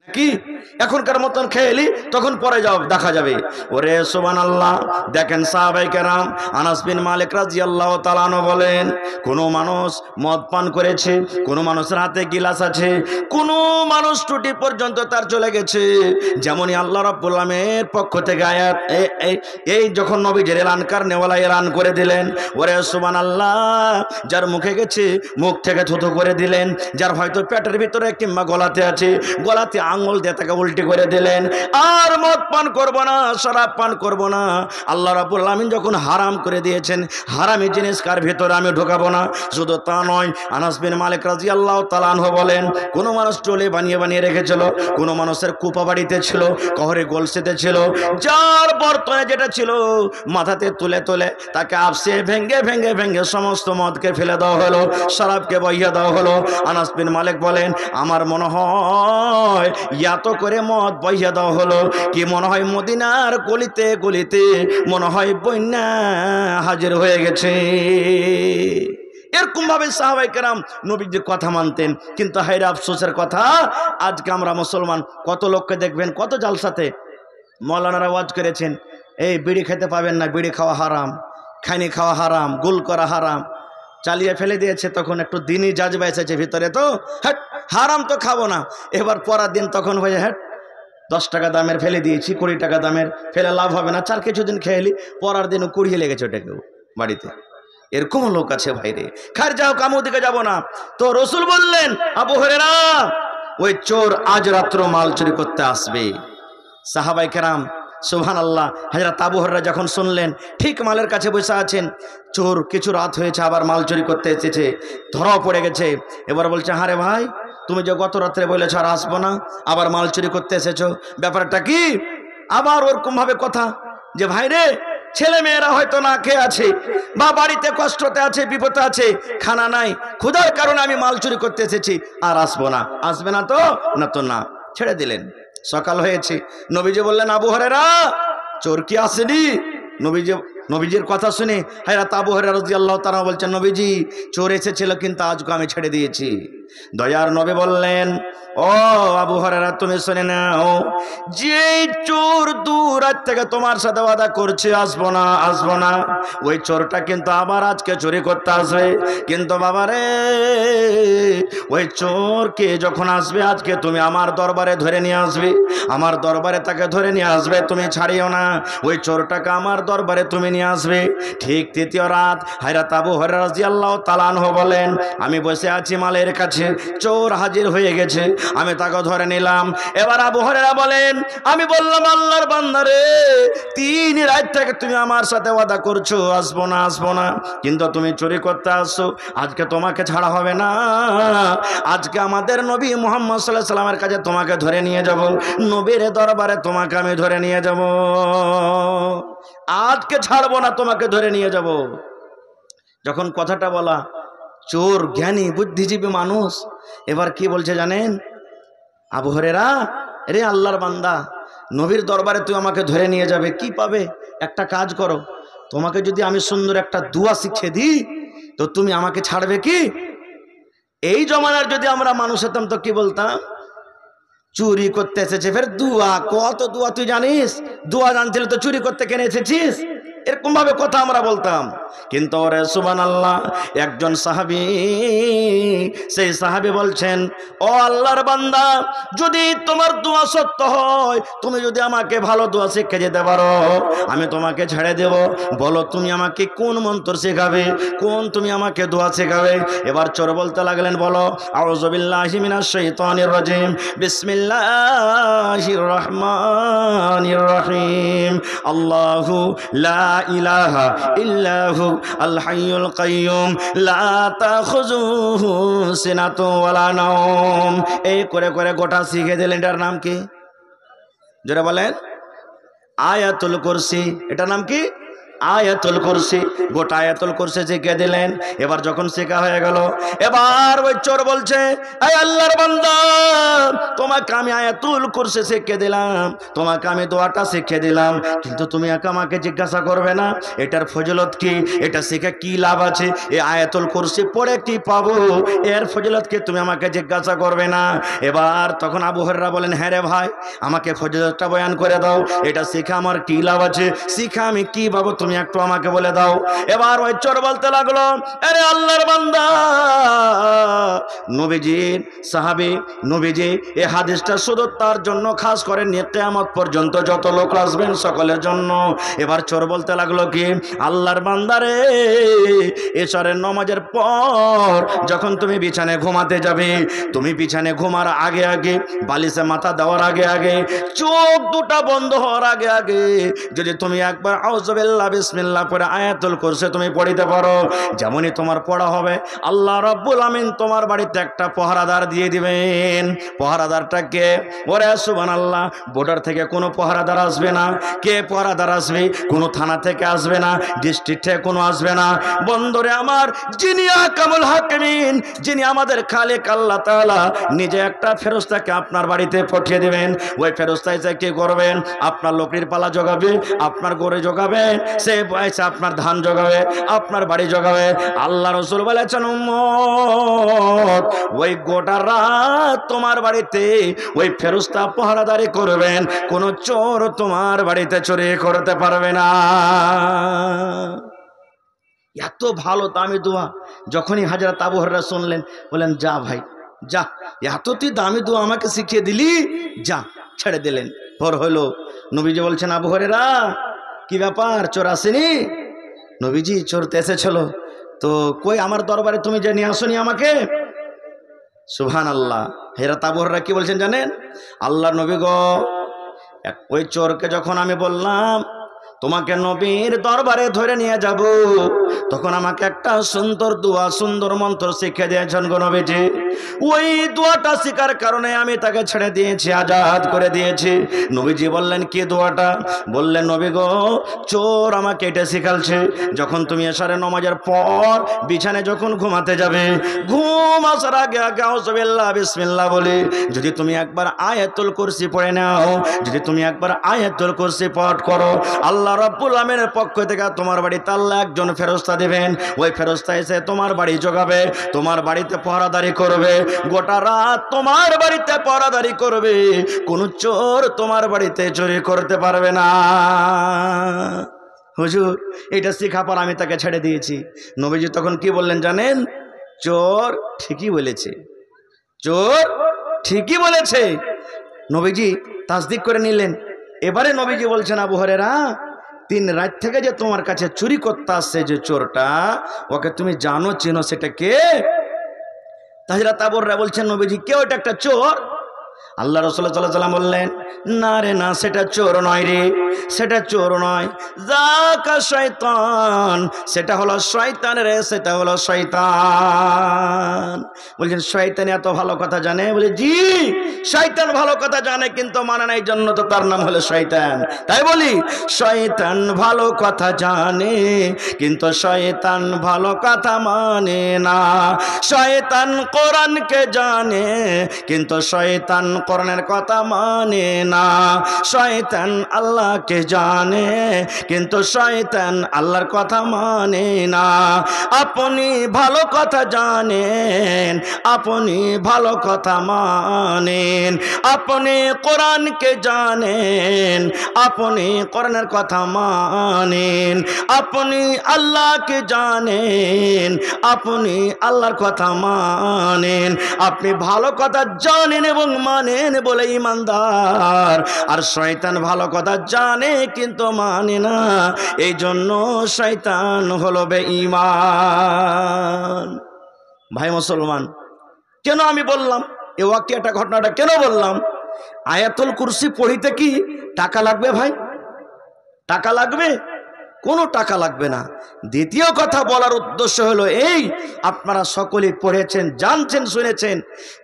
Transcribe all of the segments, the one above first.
কি এখনকার মতন খেয়েলি তখন পরে যাও দেখা যাবে। ওরে সুবহানাল্লাহ, দেখেন সাহাবায়ে কেরাম আনাস বিন মালিক রাদিয়াল্লাহু তাআলা আনহু বলেন, কোন মানুষ মদ পান করেছে, কোন মানুষের হাতে গিলাস আছে, কোন মানুষ টুটি পর্যন্ত তার চলে গেছে, যেমনই আল্লাহ রাব্বুল আলামিনের পক্ষ থেকে আয়াত এই যখন নবীজির এলানকার নেওয়ালা এলান করে দিলেন, ওরে সুবহানাল্লাহ, যার মুখে গেছে মুখ থেকে থুথু করে দিলেন, যার হয়তো পেটের ভিতরে কিংবা গলাতে আছে গলাতে আঙ্গুল দিয়ে তাকে উল্টি করে দিলেন, আর মদ পান করব না, শরাব পান করব না। আল্লাহ রাব্বুল আলামিন যখন হারাম করে দিয়েছেন, হারামি জিনিস কার ভিতরে আমি ঢোকাবো না। শুধু তা নয়, আনাস বিন মালিক রাদিয়াল্লাহু তাআলা আনহু বলেন, কোন মানুষ টোলে বানিয়ে রেখেছিল, কোন মানুষের কুপা বাড়িতে ছিল, কহরে গোলসিতে ছিল, যার বর্তমানে যেটা ছিল মাথাতে তুলে তাকে আপসে ভেঙ্গে সমস্ত মদকে ফেলে দেওয়া হলো, শরাবকে বইয়া দেওয়া হলো। আনাস বিন মালিক বলেন, আমার মনে হয় এত করে মদ বইয়া দেওয়া হলো কি মনে হয় মদিনার গলিতে গলিতে মনে হয় বন্যা হাজির হয়ে গেছে। এরকম ভাবে সাহাবায়ে কেরাম নবীজির কথা মানতেন। কিন্তু হায়রে আফসোসের কথা, আজকে আমরা মুসলমান কত লোককে দেখবেন, কত জালসাতে মৌলানারা ওয়াজ করেছেন, এই বিড়ি খেতে পাবেন না, বিড়ি খাওয়া হারাম, খাইনি খাওয়া হারাম, গুল করা হারাম, চালিয়ে ফেলে দিয়েছে। তখন একটু দিনই জাজবা এসেছে ভিতরে, তো হ্যাট হারাম তো খাবো না। এবার পরার দিন তখন হয়ে হ্যাট 10 টাকা দামের ফেলে দিয়েছি, 20 টাকা দামের ফেলে লাভ হবে না, চার কিছুদিন খেয়েলি, পরার দিনও কুড়িয়ে লেগেছে ওটাকেও বাড়িতে। এরকম লোক আছে ভাইরে। খার যাও, কামো দিকে যাব না। তো রসুল বললেন, আবু হুরায়রা, ওই চোর আজ রাত্র মাল চুরি করতে আসবে। সাহাবায়ে কেরাম সুবহানাল্লাহ, হযরত আবু হুরায়রা যখন শুনলেন ঠিক মালের কাছে বসে আছেন, চোর কিছু রাত হয়েছে আবার মাল চুরি করতে এসেছে, ধরা পড়ে গেছে। এবার বলছে, হারে ভাই, তুমি যে গত রাত্রে বলেছ আর আসবো না, আবার মাল চুরি করতে এসেছো, ব্যাপারটা কি? আবার ওরকম ভাবে কথা যে, ভাই রে, ছেলে মেয়েরা হয়তো না খেয়ে আছে বা বাড়িতে কষ্টতে আছে, বিপদে আছে, খানা নাই, ক্ষুধার কারণে আমি মাল চুরি করতে এসেছি, আর আসবো না। আসবে না তো? না তো না, ছেড়ে দিলেন। সকাল হয়েছে, নবীজি বললেন, আবু হুরায়রা, চোর কি আসেনি? নবীজির কথা শুনে হযরত আবু হুরায়রা রাদিয়াল্লাহু তাআলা বলছেন, নবীজি, চোর এসেছিল কিন্তু আজকে আমি ছেড়ে দিয়েছি। দয়ার নবী বললেন, ও আবু হুরায়রা, তুমি শুনে নাও, যে চোর দূর রাত থেকে তোমার সাথে ওয়াদা করছে আসবো না, ওই চোরটা কিন্তু আবার আজকে চুরি করতে আসবে। কিন্তু বাবারে, ওই চোরকে যখন আসবে আজকে তুমি আমার দরবারে ধরে নিয়ে আসবে, আমার দরবারে তাকে ধরে নিয়ে আসবে, তুমি ছাড়িও না, ওই চোরটাকে আমার দরবারে তুমি নিয়ে আসবে। ঠিক তৃতীয় রাত হযরত আবু হুরায়রা রাদিয়াল্লাহু তাআলা আনহু বলেন, আমি বসে আছি মালের কাছে, চোর হাজির হয়ে গেছে, আমি তাকে ধরে নিলাম। এবার আবু হুরায়রা বলেন, আমি বললাম, আল্লাহর বান্দা রে, 3 রাত থেকে তুমি আমার সাথে ওয়াদা করছো আসবো না, কিন্তু তুমি চুরি করতে আসছো, আজকে তোমাকে ছাড়া হবে না, আজকে আমাদের নবী মুহাম্মদ সাল্লাল্লাহু আলাইহি ওয়াসাল্লামের কাছে তোমাকে ধরে নিয়ে যাব, নবীর দরবারে তোমাকে আমি ধরে নিয়ে যাব, আজকে ছাড়বো না, তোমাকে ধরে নিয়ে যাব। যখন কথাটা বলা, চোর জ্ঞানী বুদ্ধিজীবী মানুষ এবার কি বলছে জানেন? আবু হুরায়রা, রে আল্লাহর বান্দা, নবীর দরবারে তুই আমাকে ধরে নিয়ে যাবে, কি পাবে? একটা কাজ করো, তোমাকে যদি আমি সুন্দর একটা দোয়া শিখিয়ে দিই তো তুমি আমাকে ছাড়বে কি? এই জমানার যদি আমরা মানুষ হতাম তো কি বলতাম? চুরি করতে এসেছে, ফের দোয়া, কত দোয়া তুই জানিস? দোয়া জানছিল তো চুরি করতে কেন এসেছিস? এরকম ভাবে কথা আমরা বলতাম। কিন্তু ওরে সুবহানাল্লাহ, একজন সাহাবী, সেই সাহাবী বলছেন, ও আল্লাহর বান্দা, যদি তোমার দোয়া সত্য হয়, তুমি যদি আমাকে ভালো দোয়া শিখে যেতে পারো, আমি তোমাকে ছেড়ে দেব। বলো তুমি আমাকে কোন মন্ত্র শেখাবে, তুমি আমাকে দোয়া শেখাবে? এবার চোর বলতে লাগলেন, বলো, আউযু বিল্লাহি মিনাশ শাইতানির রাজিম, বিসমিল্লাহির রহমানির রহিম, আল্লাহু লা ইলাহা ইল্লাহু আল হাইয়ুল কাইয়ুম লা তাখুযুহু সিনাতুন ওয়ালা নাওম। এই করে করে গোটা শিখে দিলেন। এটার নাম কি? জোরে বলেন। আয়াতুল কুরসি। এটার নাম কি? আয়াতুল কুরসি, গোটা আয়াতুল কুরসি শিখিয়ে দিলেন। এবার যখন শেখা হয়ে গেল, এবার ওই চোর বলছে, এই আল্লাহর বান্দা, তোমাকে আমি আয়াতুল কুরসি শিখিয়ে দিলাম, তোমাকে আমি দোয়াটা শিখিয়ে দিলাম, কিন্তু তুমি আমাকে জিজ্ঞাসা করবে না এটার ফজিলত কি, এটা শিখে কি লাভ আছে, এই আয়াতুল কুরসি পড়ে কি পাবো, এর ফজিলত কি তুমি আমাকে জিজ্ঞাসা করবে না। এবার তখন আবু হুরায়রা বলেন, হ্যাঁ রে ভাই, আমাকে ফজিলতটা বয়ান করে দাও, এটা শিখে আমার কি লাভ আছে, শিখে আমি কি পাবো, তুমি একটু আমাকে বলে দাও। এবার ওই চোর বলতে লাগলো, আরে আল্লাহর বান্দা, নবীজির সাহাবী, নবীজি এই হাদিসটা শুধু তার জন্য খাস করে নিয়ে কিয়ামত পর্যন্ত যত লোক আসবেন সকলের জন্য। এবার চোর বলতে লাগলো কি, আল্লাহর বান্দারে, এশারের নামাজের পর যখন তুমি বিছানায় ঘুমাতে যাবে, তুমি বিছানায় ঘুমার আগে আগে, বালিশে মাথা দেওয়ার আগে আগে, চোখ দুটা বন্ধ হওয়ার আগে আগে যদি তুমি একবার আউযুবিল্লাহ বিসমিল্লাহ পড়ে আয়াতুল কুরসি তুমি পড়িতে পারো, যেমনই তোমার পড়া হবে আল্লাহ রাব্বুল আমিন তোমার বাড়িতে একটা পহরাদার দিয়ে দিবেন। পহরাদারটা কে? ওরে সুবহানাল্লাহ, বর্ডার থেকে কোনো পহরাদার আসবে না। কে পহরাদার আসবে? কোনো থানা থেকে আসবে না, ডিস্ট্রিক্ট থেকে কোনো আসবে না। বন্ধুরে আমার, যিনি আহকামুল হাকিমিন, যিনি আমাদের খালিক আল্লাহ তাআলা নিজে একটা ফেরেশতাকে আপনার বাড়িতে পাঠিয়ে দিবেন। ওই ফেরেশতা এসে কি করবেন? আপনার লকড়ির পালা জোগাবে, আপনার গরু জোগাবে, সে পয়সা আপনার ধান জোগাবে, আপনার বাড়ি জোগাবে। আল্লাহ রাসূল বলেছেন, উম্মত, ওই গোটা রাত তোমার বাড়িতে ওই ফেরেশতা পাহারাদারি করবেন, কোন চোর তোমার বাড়িতে চুরি করতে পারবে না। এত ভালো দামি দোয়া। যখনই হযরত আবু হুরায়রা শুনলেন, বলেন, যা ভাই যা, এত তুই দামি দোয়া আমাকে শিখিয়ে দিলি, যা, ছেড়ে দিলেন। পর হলো নবীজি বলছেন, আবু হুরায়রা, কি ব্যাপার, চোর আসেনি? নবীজি, চোর তো এসেছিল, তো কই আমার দরবারে তুমি যে নিয়ে আসনি আমাকে? সুবহানাল্লাহ। হযরত আবু হুরায়রা কি বলছেন জানেন? আল্লাহ নবী গো, ওই চোরকে যখন আমি বললাম তোমাকে নবীর দরবারে ধরে নিয়ে যাব, তখন আমাকে একটা সুন্দর দোয়া, সুন্দর মন্ত্র শিখিয়ে দিয়েছেন গো নবীজি। ওই দোয়াটা শিখার কারণে আমি তাকে ছেড়ে দিয়েছি, আজাদ করে দিয়েছি। নবীজি বললেন, কি দোয়াটা? বললেন, নবী গো, চোর আমাকে এটা শিখালছে, যখন তুমি এশারের নামাজের পর বিছানায় যখন ঘুমাতে যাবে, ঘুম আসার আগে আগে আউযুবিল্লাহ বিসমিল্লাহ বলে যদি তুমি একবার আয়াতুল কুরসি পড়ে নাও, যদি তুমি একবার আয়াতুল কুরসি পাঠ করো, আল্লাহ রাব্বুল আমিনের পক্ষ থেকে তোমার বাড়িতে আল্লাহ একজন ফেরেশতা দিবেন। ওই ফেরেশতা এসে তোমার বাড়ি জোগাবে, তোমার বাড়িতে পহরাদারি করবে, গোটা রাত তোমার বাড়িতে পহরাদারি করবে, কোন চোর তোমার বাড়িতে চুরি করতে পারবে না। হুজুর, এটা শিখা পর আমি তাকে ছেড়ে দিয়েছি। নবীজি তখন কি বললেন জানেন? চোর ঠিকই বলেছে, চোর ঠিকই বলেছে। নবীজি তাসদিক করে নিলেন। এবারে নবীজি বলছেন, আবু হুরায়রা, 3 রাত থেকে যে তোমার কাছে চুরি করতে আসছে যে চোরটা, ওকে তুমি জানো, চেনো, সেটা কে? হযরত আবু হুরায়রা বলছেন, নবীজি, কে? ওটা একটা চোর। আল্লাহ রাসূল সাল্লাল্লাহু আলাইহি ওয়াসাল্লাম বললেন, না রে না, সেটা চোর নয় রে, সেটা চোর নয়, যাকা শয়তান, সেটা হলো শয়তান রে, সেটা হলো শয়তান। বলছেন, শয়তান এত ভালো কথা জানে? বলে, জি, শয়তান ভালো কথা জানে, কিন্তু মানে না, এই জন্য তো তার নাম হলো শয়তান। তাই বলি, শয়তান ভালো কথা জানে, কিন্তু শয়তান ভালো কথা মানে না। শয়তান কোরআনকে জানে, কিন্তু শয়তান কোরআনের কথা মানে না। শয়তান আল্লাহকে জানে, কিন্তু শয়তান আল্লাহর কথা মানে না। আপনি ভালো কথা জানেন, আপনি ভালো কথা মানেন, আপনি কোরআনকে জানেন, আপনি কোরআনের কথা মানেন, আপনি আল্লাহকে জানেন, আপনি আল্লাহর কথা মানেন। আপনি ভালো কথা জানেন এবং মানেন বলে ইমানদার, আর শয়তান ভালো কথা জানে কিন্তু মানে না, এই জন্য শয়তান হলো বেঈমান। ভাই মুসলমান, কেন আমি বললাম এই ওয়াকিয়াটা, ঘটনাটা কেন বললাম? আয়াতুল কুরসি পড়িতে কি টাকা লাগবে ভাই? টাকা লাগবে? কোনো টাকা লাগবে না। দ্বিতীয় কথা বলার উদ্দেশ্য হলো এই, আপনারা সকলেই পড়েছেন, জানছেন, শুনেছেন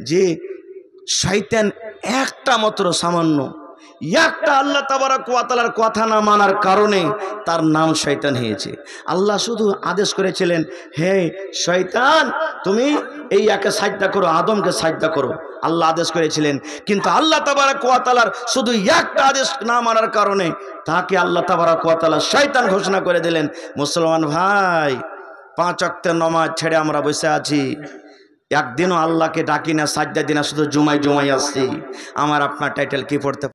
যে শয়তান একটা মাত্র সামান্য একটা আল্লাহ তাবারক ওয়া তাআলার কথা না মানার কারণে তার নাম শয়তান হয়েছে। আল্লাহ শুধু আদেশ করেছিলেন, হে শয়তান তুমি এই একে সাজদা করো, আদমকে সাজদা করো, আল্লাহ আদেশ করেছিলেন। কিন্তু আল্লাহ তাবারক ওয়া তাআলার শুধু একটা আদেশ না মানার কারণে তাকে আল্লাহ তাবারক ওয়া তাআলা শয়তান ঘোষণা করে দিলেন। মুসলমান ভাই, 5 ওয়াক্তের নামাজ ছেড়ে আমরা বসে আছি, একদিনও আল্লাহকে ডাকি না, সাজদা দিই না, শুধু জুমায় আসছি। আমার আপনার টাইটেল কি পড়তে